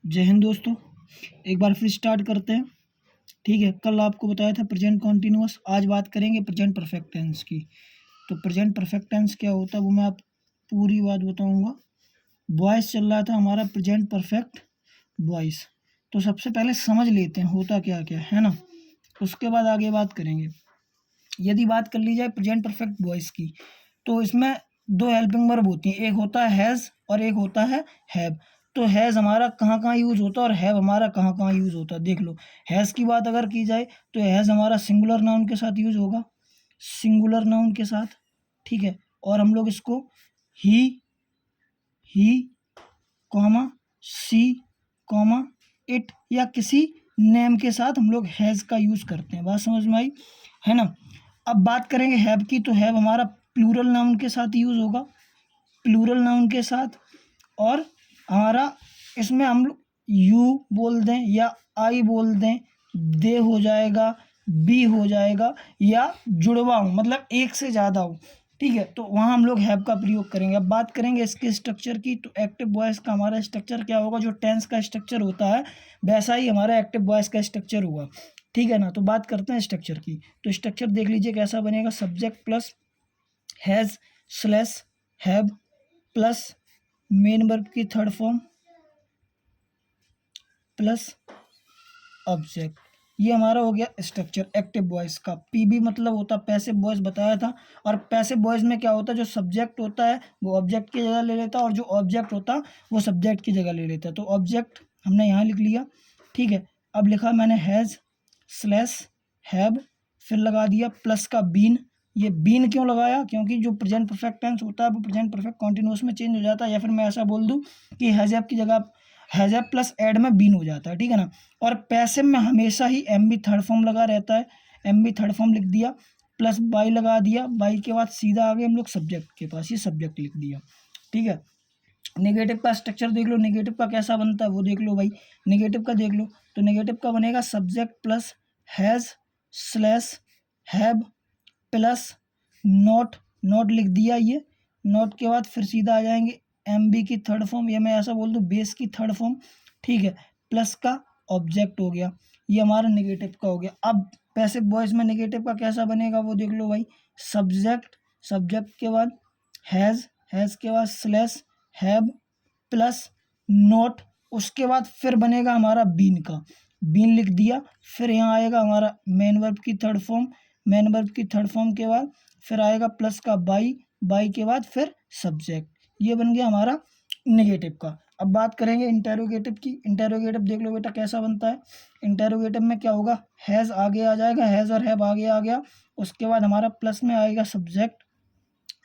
जय हिंद दोस्तों। एक बार फिर स्टार्ट करते हैं। ठीक है, कल आपको बताया था प्रेजेंट कॉन्टिन्यूअस, आज बात करेंगे प्रेजेंट परफेक्ट टेंस की। तो प्रेजेंट परफेक्ट टेंस क्या होता है वो मैं आप पूरी बात बताऊंगा। वॉइस चल रहा था हमारा प्रेजेंट परफेक्ट वॉइस। तो सबसे पहले समझ लेते हैं होता क्या क्या है ना, उसके बाद आगे बात करेंगे। यदि बात कर ली जाए प्रेजेंट परफेक्ट वॉइस की, तो इसमें दो हेल्पिंग वर्ब होती हैं, एक होता है हैज़ और एक होता है हैव। तो हैज़ हमारा कहाँ कहाँ यूज़ होता है और हैव हमारा कहाँ कहाँ यूज़ होता है, देख लो। हैज़ की बात अगर की जाए तो हैज़ हमारा सिंगुलर नाउन के साथ यूज़ होगा, सिंगुलर नाउन के साथ। ठीक है, और हम लोग इसको ही कॉमा सी कॉमा इट या किसी नेम के साथ हम लोग हैज़ का यूज़ करते हैं। बात समझ में आई है ना। अब बात करेंगे हैव की, तो हैव हमारा प्लूरल नाउन के साथ यूज़ होगा, प्लूरल नाउन के साथ। और हमारा इसमें हम लोग यू बोल दें या आई बोल दें, दे हो जाएगा, बी हो जाएगा, या जुड़वा हो मतलब एक से ज़्यादा हो। ठीक है, तो वहाँ हम लोग हैव का प्रयोग करेंगे। अब बात करेंगे इसके स्ट्रक्चर की, तो एक्टिव वॉइस का हमारा स्ट्रक्चर क्या होगा, जो टेंस का स्ट्रक्चर होता है वैसा ही हमारा एक्टिव वॉइस का स्ट्रक्चर हुआ। ठीक है ना, तो बात करते हैं स्ट्रक्चर की। तो स्ट्रक्चर देख लीजिए कैसा बनेगा। Subject plus has slash have plus main verb की थर्ड फॉर्म प्लस ऑब्जेक्ट। ये हमारा हो गया स्ट्रक्चर एक्टिव वॉइस का। पीबी मतलब होता है पैसिव वॉइस, बताया था। और पैसिव वॉइस में क्या होता है, जो सब्जेक्ट होता है वो ऑब्जेक्ट की जगह ले लेता है, और जो ऑब्जेक्ट होता है वो सब्जेक्ट की जगह ले लेता है। तो ऑब्जेक्ट हमने यहाँ लिख लिया। ठीक है, अब लिखा मैंने हैज़ स्लैश हैव, फिर लगा दिया प्लस का बीन। ये बीन क्यों लगाया, क्योंकि जो प्रेजेंट परफेक्ट टेंस होता है वो प्रेजेंट परफेक्ट कॉन्टिन्यूअस में चेंज हो जाता है, या फिर मैं ऐसा बोल दूँ कि हैज़ की जगह हैज़ प्लस एड में बीन हो जाता है। ठीक है ना। और पैसिव में हमेशा ही एम बी थर्ड फॉर्म लगा रहता है, एम बी थर्ड फॉर्म लिख दिया, प्लस बाई लगा दिया, बाई के बाद सीधा आ गए हम लोग सब्जेक्ट के पास, ये सब्जेक्ट लिख दिया। ठीक है, नेगेटिव का स्ट्रक्चर देख लो, नेगेटिव का कैसा बनता है वो देख लो भाई। नेगेटिव का देख लो, तो नेगेटिव का बनेगा subject plus has slash have plus not, not लिख दिया ये, नॉट के बाद फिर सीधा आ जाएंगे एम बी की थर्ड फॉर्म, या मैं ऐसा बोल दूँ बेस की थर्ड फॉर्म। ठीक है, प्लस का ऑब्जेक्ट हो गया, ये हमारा नेगेटिव का हो गया। अब पैसिव वॉइस में नेगेटिव का कैसा बनेगा वो देख लो भाई। सब्जेक्ट, सब्जेक्ट के बाद हैज़ के बाद स्लैश हैव प्लस नॉट, उसके बाद फिर बनेगा हमारा बीन का, बीन लिख दिया। फिर यहाँ आएगा हमारा मेन वर्ब की थर्ड फॉर्म, मेन वर्ब की थर्ड फॉर्म के बाद फिर आएगा प्लस का बाई, बाई के बाद फिर सब्जेक्ट। ये बन गया हमारा नेगेटिव का। अब बात करेंगे इंटेरोगेटिव की। इंटेरोगेटिव देख लो बेटा कैसा बनता है। इंटेरोगेटिव में क्या होगा, हैज़ आगे आ जाएगा, हैज़ और हैव आगे आ गया, उसके बाद हमारा प्लस में आएगा सब्जेक्ट,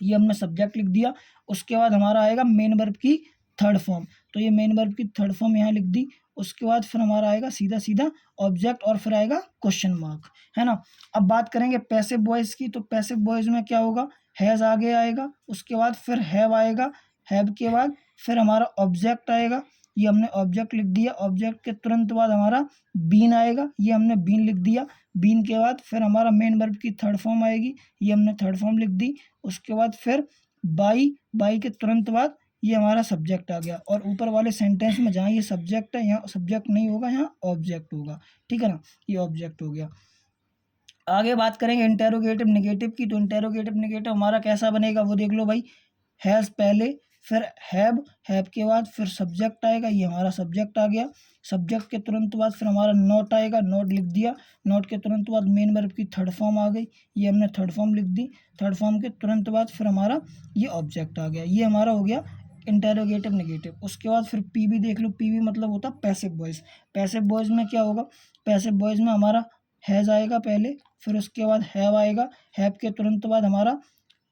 ये हमने सब्जेक्ट लिख दिया। उसके बाद हमारा आएगा मेन वर्ब की थर्ड फॉर्म, तो ये मेन वर्ब की थर्ड फॉर्म यहाँ लिख दी। उसके बाद फिर हमारा आएगा सीधा सीधा ऑब्जेक्ट, और फिर आएगा क्वेश्चन मार्क, है ना। अब बात करेंगे पैसिव वॉइस की, तो पैसिव वॉइस में क्या होगा, हैज़ आगे आएगा, उसके बाद फिर हैव आएगा, हैव के बाद फिर हमारा ऑब्जेक्ट आएगा, ये हमने ऑब्जेक्ट लिख दिया। ऑब्जेक्ट के तुरंत बाद हमारा बीन आएगा, ये हमने बीन लिख दिया। बीन के बाद फिर हमारा मेन वर्ब की थर्ड फॉर्म आएगी, ये हमने थर्ड फॉर्म लिख दी। उसके बाद फिर बाई, बाई के तुरंत बाद ये हमारा सब्जेक्ट आ गया, और ऊपर वाले सेंटेंस में जहाँ ये सब्जेक्ट है यहाँ सब्जेक्ट नहीं होगा, यहाँ ऑब्जेक्ट होगा। ठीक है ना, ये ऑब्जेक्ट हो गया। आगे बात करेंगे इंटेरोगेटिव नेगेटिव की, तो इंटेरोगेटिव नेगेटिव हमारा कैसा बनेगा वो देख लो भाई। हैज़ पहले, फिर हैव के बाद फिर सब्जेक्ट आएगा, ये हमारा सब्जेक्ट आ गया। सब्जेक्ट के तुरंत बाद फिर हमारा नॉट आएगा, नॉट लिख दिया। नॉट के तुरंत बाद मेन वर्ब की थर्ड फॉर्म आ गई, ये हमने थर्ड फॉर्म लिख दी। थर्ड फॉर्म के तुरंत बाद फिर हमारा ये ऑब्जेक्ट आ गया, ये हमारा हो गया इंटेरोगेटिव नेगेटिव। उसके बाद फिर पीबी देख लो, पीबी मतलब होता है पैसिव वॉइस। पैसिव वॉइस में क्या होगा, पैसिव वॉइस में हमारा हैज़ आएगा पहले, फिर उसके बाद हैव आएगा, हैव के तुरंत बाद हमारा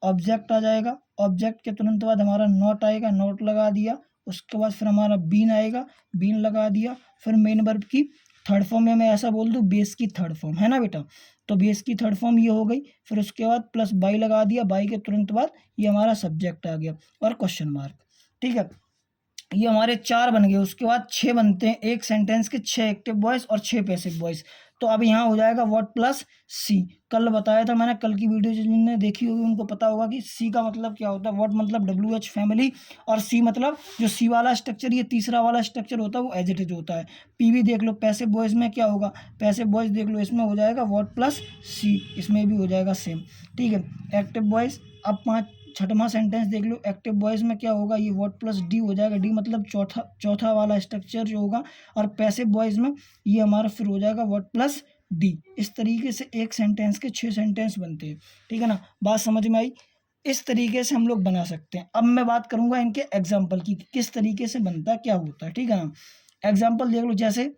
ऑब्जेक्ट आ जाएगा, ऑब्जेक्ट के तुरंत बाद हमारा नॉट आएगा, नॉट लगा दिया। उसके बाद फिर हमारा बीन आएगा, बीन लगा दिया। फिर मेन वर्ब की थर्ड फॉर्म में मैं ऐसा बोल दूँ बेस की थर्ड फॉर्म, है ना बेटा। तो बेस की थर्ड फॉर्म ये हो गई। फिर उसके बाद प्लस बाई लगा दिया, बाई के तुरंत बाद ये हमारा सब्जेक्ट आ गया और क्वेश्चन मार्क। ठीक है, ये हमारे चार बन गए। उसके बाद छः बनते हैं, एक सेंटेंस के छः एक्टिव वॉइस और छः पैसिव वॉइस। तो अब यहाँ हो जाएगा व्हाट प्लस सी। कल बताया था मैंने, कल की वीडियो जिन्होंने देखी होगी उनको पता होगा कि सी का मतलब क्या होता है। व्हाट मतलब WH फैमिली, और सी मतलब जो सी वाला स्ट्रक्चर, ये तीसरा वाला स्ट्रक्चर होता है वो एज इट इज होता है। पीवी देख लो, पैसिव वॉइस में क्या होगा, पैसिव वॉइस देख लो, इसमें हो जाएगा व्हाट प्लस सी, इसमें भी हो जाएगा सेम, ठीक है। एक्टिव वॉइस, अब छठवां सेंटेंस देख लो, एक्टिव वॉइस में क्या होगा, ये व्हाट प्लस डी हो जाएगा, डी मतलब चौथा वाला स्ट्रक्चर जो होगा। और पैसिव वॉइस में ये हमारा फिर हो जाएगा व्हाट प्लस डी। इस तरीके से एक सेंटेंस के 6 सेंटेंस बनते हैं, ठीक है ना। बात समझ में आई? इस तरीके से हम लोग बना सकते हैं। अब मैं बात करूंगा इनके एग्जाम्पल की, किस तरीके से बनता है, क्या होता है, ठीक है ना। एग्जाम्पल देख लो, जैसे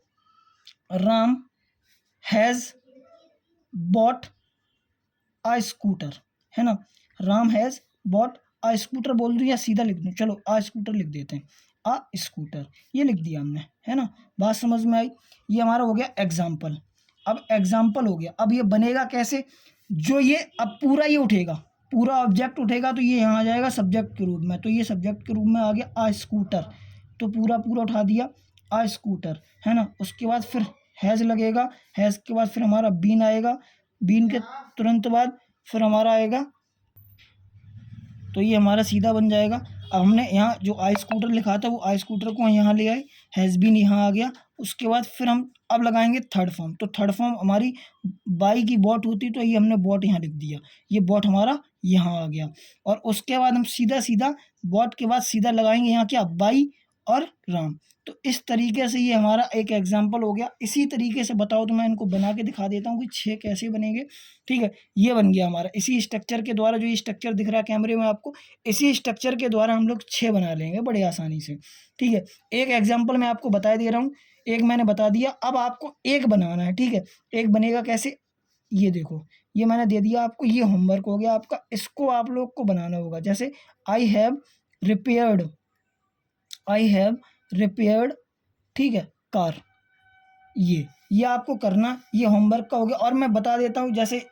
Ram has bought a scooter, है ना। Ram has bought a scooter बोल दूं या सीधा लिख दूं, चलो आ स्कूटर लिख देते हैं, आ स्कूटर ये लिख दिया हमने, है ना। बात समझ में आई? ये हमारा हो गया एग्जाम्पल। अब एग्जाम्पल हो गया, अब ये बनेगा कैसे, जो ये अब पूरा ये उठेगा, पूरा ऑब्जेक्ट उठेगा तो ये यहाँ आ जाएगा सब्जेक्ट के रूप में, तो ये सब्जेक्ट के रूप में आ गया आ स्कूटर, तो पूरा पूरा उठा दिया आ स्कूटर, है ना। उसके बाद फिर हैज़ लगेगा, हैज़ के बाद फिर हमारा बीन आएगा, बीन के तुरंत बाद फिर हमारा आएगा, तो ये हमारा सीधा बन जाएगा। अब हमने यहाँ जो आई स्कूटर लिखा था वो आई स्कूटर को यहाँ ले आए, हैज़ बीन यहाँ आ गया। उसके बाद फिर हम अब लगाएंगे थर्ड फॉर्म, तो थर्ड फॉर्म हमारी बाई की बॉट होती, तो ये हमने बॉट यहाँ लिख दिया, ये बॉट हमारा यहाँ आ गया। और उसके बाद हम सीधा सीधा बॉट के बाद सीधा लगाएंगे यहाँ क्या, बाई और राम। तो इस तरीके से ये हमारा एक एग्जाम्पल हो गया। इसी तरीके से बताओ तो मैं इनको बना के दिखा देता हूँ कि 6 कैसे बनेंगे, ठीक है। ये बन गया हमारा, इसी स्ट्रक्चर के द्वारा, जो ये स्ट्रक्चर दिख रहा है कैमरे में आपको, इसी स्ट्रक्चर के द्वारा हम लोग 6 बना लेंगे बड़े आसानी से, ठीक है। एक एग्जाम्पल मैं आपको बता दे रहा हूँ, एक मैंने बता दिया, अब आपको एक बनाना है, ठीक है। एक बनेगा कैसे, ये देखो, ये मैंने दे दिया आपको, ये होमवर्क हो गया आपका, इसको आप लोग को बनाना होगा। जैसे I have repaired, I have repaired, ठीक है, कार, ये आपको करना, ये होमवर्क का हो गया। और मैं बता देता हूँ, जैसे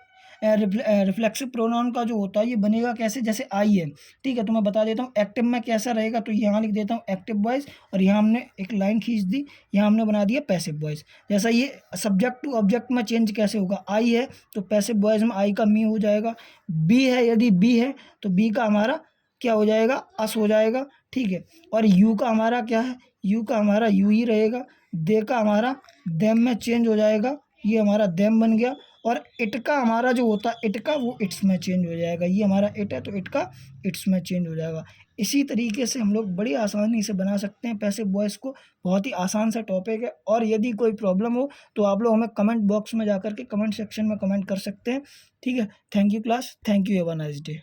रिफ्लेक्सिव प्रोनाउन का जो होता है ये बनेगा कैसे, जैसे आई है, ठीक है, तो मैं बता देता हूँ एक्टिव में कैसा रहेगा। तो यहाँ लिख देता हूँ एक्टिव वॉइस, और यहाँ हमने एक लाइन खींच दी, यहाँ हमने बना दिया पैसिव वॉइस। जैसा ये सब्जेक्ट टू ऑब्जेक्ट में चेंज कैसे होगा, आई है तो पैसिव वॉइस में आई का मी हो जाएगा, बी है यदि बी है तो बी का हमारा क्या हो जाएगा, अस हो जाएगा, ठीक है। और यू का हमारा क्या है, यू का हमारा यू ही रहेगा, दे का हमारा देम में चेंज हो जाएगा, ये हमारा देम बन गया। और इट का हमारा जो होता है इट का, वो इट्स में चेंज हो जाएगा, ये हमारा इट है तो इट का इट्स में चेंज हो जाएगा। इसी तरीके से हम लोग बड़ी आसानी से बना सकते हैं पैसिव वॉइस को, बहुत ही आसान सा टॉपिक है। और यदि कोई प्रॉब्लम हो तो आप लोग हमें कमेंट बॉक्स में जाकर के कमेंट सेक्शन में कमेंट कर सकते हैं, ठीक है। Thank you class, thank you, have a nice day.